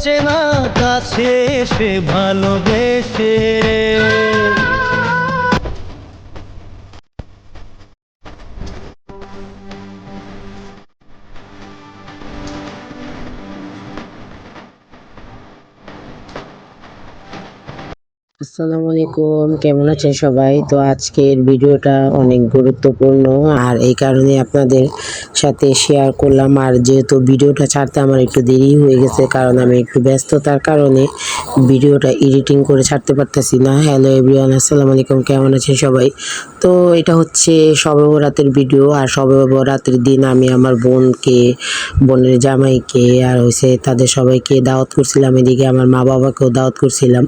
চেনা কাছে সে ভালোবেসে আসসালামু আলাইকুম, কেমন আছেন সবাই? তো আজকের ভিডিওটা অনেক গুরুত্বপূর্ণ, আর এই কারণে আপনাদের সাথে শেয়ার করলাম। আর যেহেতু ভিডিওটা ছাড়তে আমার একটু দেরি হয়ে গেছে, কারণ আমি একটু ব্যস্ততার কারণে ভিডিওটা এডিটিং করে ছাড়তে পারতেছি না। হ্যালো এভরিওয়ান, আসসালামু আলাইকুম, কেমন আছেন সবাই? তো এটা হচ্ছে শবে বরাতের ভিডিও। আর শবে বরাতের দিন আমি আমার বোনের জামাইকে আর হচ্ছে তাদের সবাইকে দাওয়াত করছিলাম। এদিকে আমার মা বাবাকেও দাওয়াত করছিলাম।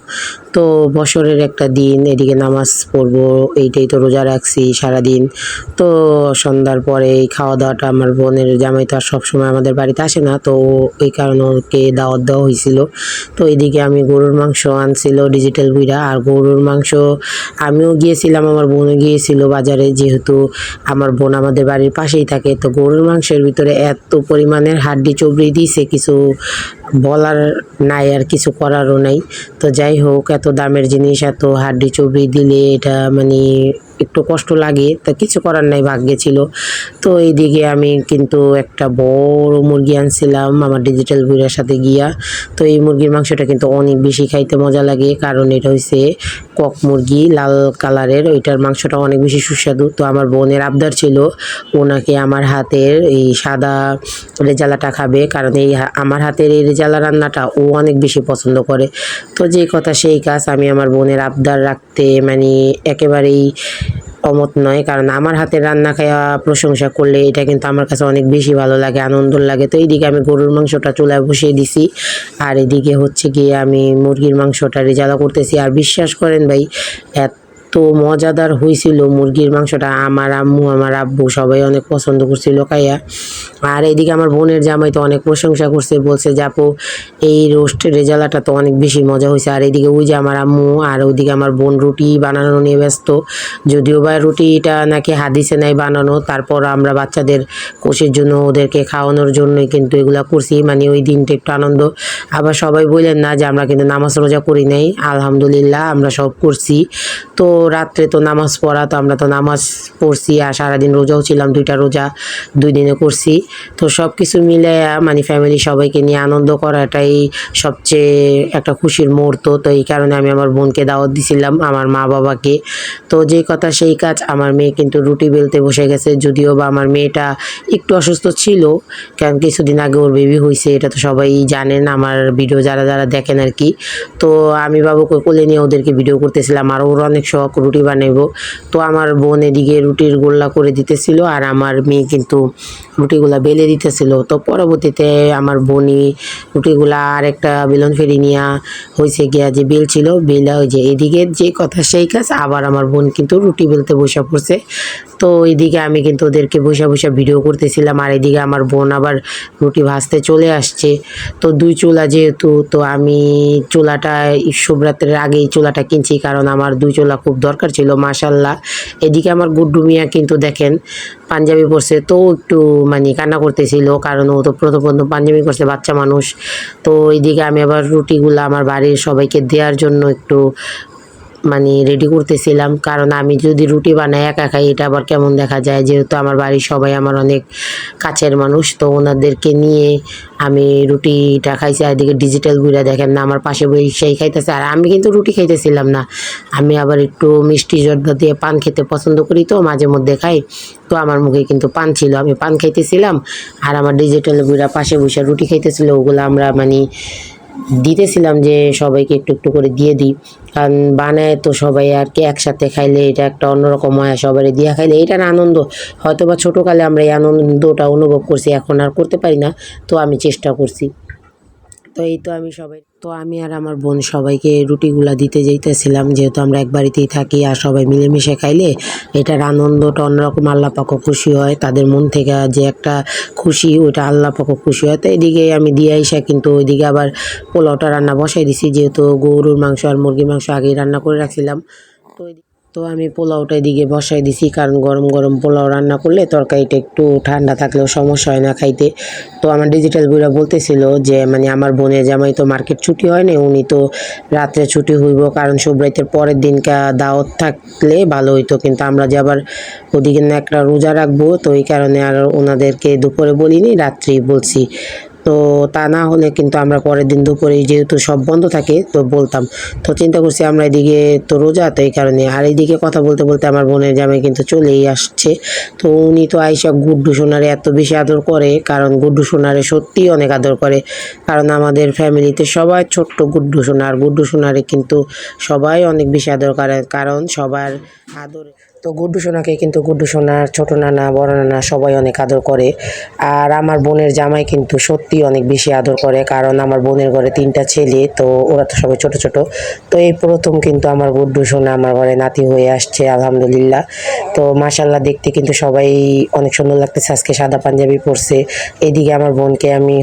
তো বছরের একটা দিন, এদিকে নামাজ পড়বো, এইটাই তো রোজা রাখছি সারাদিন। তো সন্ধ্যার পরে এই খাওয়া দাওয়াটা, আমার বোনের জামাই তো আর সবসময় আমাদের বাড়িতে আসে না, তো এই কারণে ওকে দাওয়াত দেওয়া হয়েছিল। তো এদিকে আমি গরুর মাংস আনছিল ডিজিটাল বুইরা, আর গরুর মাংস আমিও গিয়েছিলাম, আমার বোনও গিয়েছিল বাজারে, যেহেতু আমার বোন আমাদের বাড়ির পাশেই থাকে। তো গরুর মাংসের ভিতরে এত পরিমাণের হাড্ডি চবড়ি দিয়েছে, কিছু বলার নাই আর কিছু করারও নাই। তো যাই হোক, এত দামের জিনিস এত হাড্ডি চবড়ি দিলে এটা মানে একটু কষ্ট লাগে, তা কিছু করার নাই, ভাগ্যে ছিল। তো এইদিকে আমি কিন্তু একটা বড় মুরগি আনছিলাম আমার ডিজিটাল বুইরার সাথে গিয়া। তো এই মুরগির মাংসটা কিন্তু অনেক বেশি খাইতে মজা লাগে, কারণ এটা হচ্ছে কক মুরগি, লাল কালারের, ওইটার মাংসটা অনেক বেশি সুস্বাদু। তো আমার বোনের আবদার ছিল ওনাকে আমার হাতের এই সাদা রেজালাটা খাবে, কারণ আমার হাতের এই রেজালা রান্নাটা ও অনেক বেশি পছন্দ করে। তো যে কথা সেই কাজ, আমি আমার বোনের আবদার রাখতে মানে একেবারেই অমত নয়, কারণ আমার হাতের রান্না খাওয়া প্রশংসা করলে এটা কিন্তু আমার কাছে অনেক বেশি ভালো লাগে, আনন্দ লাগে। তো এইদিকে আমি গরুর মাংসটা চুলায় বসিয়ে দিছি, আর এদিকে হচ্ছে গিয়ে আমি মুরগির মাংসটা রেজালা করতেছি। আর বিশ্বাস করেন ভাই, এত মজাদার হয়েছিল মুরগির মাংসটা, আমার আম্মু আমার আব্বু সবাই অনেক পছন্দ করছিল খাইয়া। আর এইদিকে আমার বোনের জামাই তো অনেক প্রশংসা করছে, বলছে যে আপু এই রোস্ট রেজালাটা তো অনেক বেশি মজা হয়েছে। আর এইদিকে ওই যে আমার আম্মু আর ওইদিকে আমার বোন রুটি বানানো নিয়ে ব্যস্ত, যদিও বা রুটিটা নাকি হাদিসে নাই বানানো, তারপর আমরা বাচ্চাদের কোষের জন্য ওদেরকে খাওয়ানোর জন্যই কিন্তু এগুলা করছি, মানে ওই দিনটা একটু আনন্দ। আবার সবাই বললেন না যে আমরা কিন্তু নামাজ রোজা করি নাই, আলহামদুলিল্লাহ আমরা সব করছি। তো রাত্রে তো নামাজ পড়া, তো আমরা তো নামাজ পড়ছি, আর সারাদিন রোজাও ছিলাম, 2টা রোজা 2 দিনে করছি। তো সব কিছু মিলে মানে ফ্যামিলি সবাইকে নিয়ে আনন্দ করাটাই সবচেয়ে একটা খুশির মুহূর্ত। তো এই কারণে আমি আমার বোনকে দাওয়াত দিছিলাম, আমার মা বাবাকে। তো যে কথা সেই কাজ, আমার মেয়ে কিন্তু রুটি বেলতে বসে গেছে, যদিও বা আমার মেয়েটা একটু অসুস্থ ছিল, কারণ কিছুদিন আগে ওর বেবি হয়েছে, এটা তো সবাই জানেন, আমার ভিডিও যারা যারা দেখেন আর কি। তো আমি বাবুকে কোলে নিয়ে ওদেরকে ভিডিও করতেছিলাম, আর ওর অনেক শখ রুটি বানাইবো। তো আমার বোন এদিকে রুটির গোল্লা করে দিতেছিল, আর আমার মেয়ে কিন্তু রুটিগুলা বেলে দিতেছিল। তো পরবর্তীতে আমার বোনই রুটিগুলা আর একটা বেলন ফেরি নিয়ে হয়েছে গিয়া যে বেল ছিল, বেলা ওই যে এদিকে যে কথা সেই কাজ, আবার আমার বোন কিন্তু রুটি বেলতে বসে পড়ছে। তো এইদিকে আমি কিন্তু ওদেরকে বসে বসে ভিডিও করতেছিলাম, আর এদিকে আমার বোন আবার রুটি ভাজতে চলে আসছে। তো 2 চুলা যেহেতু, তো আমি চুলাটা শুভরাত্রের আগেই চুলাটা কিনছি, কারণ আমার 2 চুলা খুব দরকার ছিল মাশাল্লাহ। এদিকে আমার গুড্ডু মিয়া কিন্তু দেখেন পাঞ্জাবি পরছে, তো একটু মানে কান্না করতেছিল, কারণ ও তো প্রথম পাঞ্জাবি করছে, বাচ্চা মানুষ। তো এইদিকে আমি আবার রুটিগুলো আমার বাড়ির সবাইকে দেওয়ার জন্য একটু মানে রেডি করতেছিলাম, কারণ আমি যদি রুটি বানাই একা খাই এটা আবার কেমন দেখা যায়, যেহেতু আমার বাড়ির সবাই আমার অনেক কাছের মানুষ, তো ওনাদেরকে নিয়ে আমি রুটিটা খাইছি। আর এদিকে ডিজিটাল বুইরা দেখেন না আমার পাশে বসেই খাইতেছে, আর আমি কিন্তু রুটি খাইতেছিলাম না, আমি আবার একটু মিষ্টি জর্দা দিয়ে পান খেতে পছন্দ করি, তো মাঝে মধ্যে খাই। তো আমার মুখে কিন্তু পান ছিল, আমি পান খাইতেছিলাম, আর আমার ডিজিটাল বুইরা পাশে বসে রুটি খাইতেছিল। ওগুলো আমরা মানে দিতেছিলাম যে সবাইকে একটু একটু করে দিয়ে দিই, কারণ বানায় তো সবাই আর কি, একসাথে খাইলে এটা একটা অন্যরকম হয়, সবাই দিয়া খাইলে এটার আনন্দ হয়তো বা ছোটোকালে আমরা এই আনন্দটা অনুভব করছি, এখন আর করতে পারি না। তো আমি চেষ্টা করছি। তো এই তো আমি আর আমার বোন সবাইকে রুটিগুলা দিতে যাইতেছিলাম, যেহেতু আমরা এক বাড়িতেই থাকি আর সবাই মিলেমিশে খাইলে এটার আনন্দটা অন্যরকম। আল্লাহ পাকও খুশি হয়, তাদের মন থেকে যে একটা খুশি ওইটা আল্লাহ পাকও খুশি হয়। তো এদিকে আমি দিয়ে আইসা কিন্তু ওইদিকে আবার পোলাওটা রান্না বসাই দিছি, যেহেতু গরুর মাংস আর মুরগির মাংস আগেই রান্না করে রাখছিলাম। তো আমি পোলাওটা এদিকে বসাই দিছি, কারণ গরম গরম পোলাও রান্না করলে তরকারিটা একটু ঠান্ডা থাকলেও সমস্যা হয় না খাইতে। তো আমার ডিজিটাল বুইরা বলতেছিল যে মানে আমার বোনের জামাই তো মার্কেট ছুটি হয় না, উনি তো রাত্রে ছুটি হইব, কারণ শুভরাতের পরের দিনকা দাওয়াত থাকলে ভালো হইতো, কিন্তু আমরা যে আবার ওদিকে না একটা রোজা রাখবো, তো এই কারণে আর ওনাদেরকে দুপুরে বলিনি, রাত্রেই বলছি। তো তা না হলে কিন্তু আমরা পরের দিন দুপুরে যেহেতু সব বন্ধ থাকে তো বলতাম। তো চিন্তা করছি আমরা এদিকে তো রোজা, তো এই কারণে। আর এইদিকে কথা বলতে বলতে আমার বোনের জামাই কিন্তু চলেই আসছে। তো উনি তো আইসা গুড্ডু সোনারে এত বেশি আদর করে, কারণ গুড্ডু সোনারে সত্যিই অনেক আদর করে, কারণ আমাদের ফ্যামিলিতে সবাই ছোট্ট গুড্ডু সোনা, আর গুড্ডু সোনারে কিন্তু সবাই অনেক বেশি আদর করে, কারণ সবার আদরে। তো গুড্ডু সোনাকে কিন্তু গুড্ডু সোনার ছোটো নানা বড় নানা সবাই অনেক আদর করে। আর আমার বোনের জামাই কিন্তু সত্যি অনেক বেশি আদর করে, কারণ আমার বোনের ঘরে 3টা ছেলে, তো ওরা তো সবাই ছোট ছোট। তো এই প্রথম কিন্তু আমার গুড্ডু সোনা আমার ঘরে নাতি হয়ে আসছে, আলহামদুলিল্লাহ। তো মাশাল্লাহ দেখতে কিন্তু সবাই অনেক সুন্দর লাগতেছে। আজকে সাদা পাঞ্জাবি পরছে। এইদিকে আমার বোনকে আমি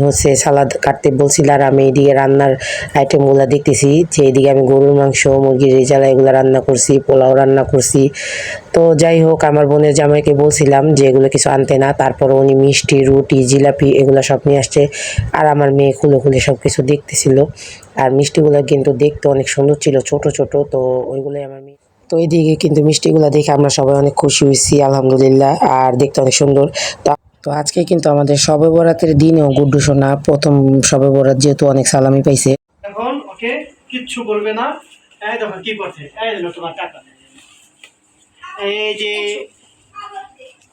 সালাদ কাটতে বলছিলাম, আর আমি এইদিকে রান্নার আইটেমগুলো দেখতেছি, যে এইদিকে আমি গরুর মাংস, মুরগির রেজালা এগুলো রান্না করছি, পোলাও রান্না করছি। তো যাই হোক, আমার বোনের জামাইকে বলছিলাম যে এগুলো কিছু আনতে না, তারপর উনি মিষ্টি, রুটি, জিলাপি এগুলো সব নিয়ে আসছে। আর আমার মেয়ে খুলে খুলে সব কিছু দেখতেছিল। আর মিষ্টিগুলো কিন্তু দেখতে অনেক সুন্দর ছিল, ছোট ছোট। তো ওইগুলোই আমার মেয়ে। তো এইদিকে কিন্তু মিষ্টিগুলো দেখে আমরা সবাই অনেক খুশি হয়েছি, আলহামদুলিল্লাহ। আর দেখতে অনেক সুন্দর। তো আজকে কিন্তু আমাদের শবে বরাতের দিনেও গুড্ডু সোনা প্রথম শবে বরাত, যেহেতু অনেক সালামি পাইছে। এখন ওকে কিচ্ছু বলবে না। এই দেখো কি করছে, এই দেখো তোমার টাকা, এই যে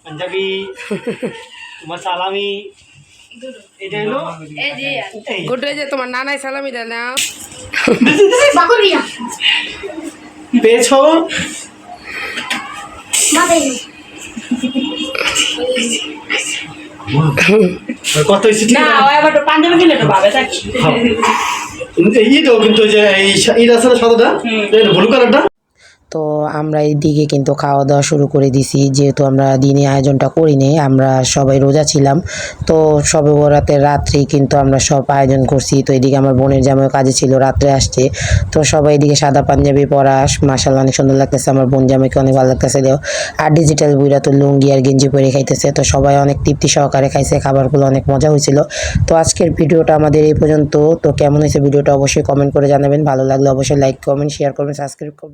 পাঞ্জাবি, তোমার সালামি, এটা হলো গুড্ডু, যে তোমার নানাই সালামি দেয় না। পেয়েছো। কত হয়েছে ঠিক এই তো, কিন্তু যে এই ঈদ আছে না সাদাটা, ব্লু কালারটা। তো আমরা এইদিকে কিন্তু খাওয়া দাওয়া শুরু করে দিছি, যেহেতু আমরা দিনে আয়োজনটা করিনি, আমরা সবাই রোজা ছিলাম। তো শবে বরাতের রাত্রেই কিন্তু আমরা সব আয়োজন করছি। তো এদিকে আমার বোনের জামাইও কাজে ছিল, রাত্রে আসছে। তো সবাই এদিকে সাদা পাঞ্জাবি পরা, মাশাআল্লাহ অনেক সুন্দর লাগতেছে, আমার বোন জামাইকে অনেক ভালো লাগতেছে। আর ডিজিটাল বুইরা তো লুঙ্গি আর গেঞ্জি পরে খাইতেছে। তো সবাই অনেক তৃপ্তি সহকারে খাইছে, খাবারগুলো অনেক মজা হয়েছিল। তো আজকের ভিডিওটা আমাদের এই পর্যন্ত। তো কেমন হয়েছে ভিডিওটা অবশ্যই কমেন্ট করে জানাবেন, ভালো লাগলে অবশ্যই লাইক, কমেন্ট, শেয়ার করবেন, সাবস্ক্রাইব করবেন।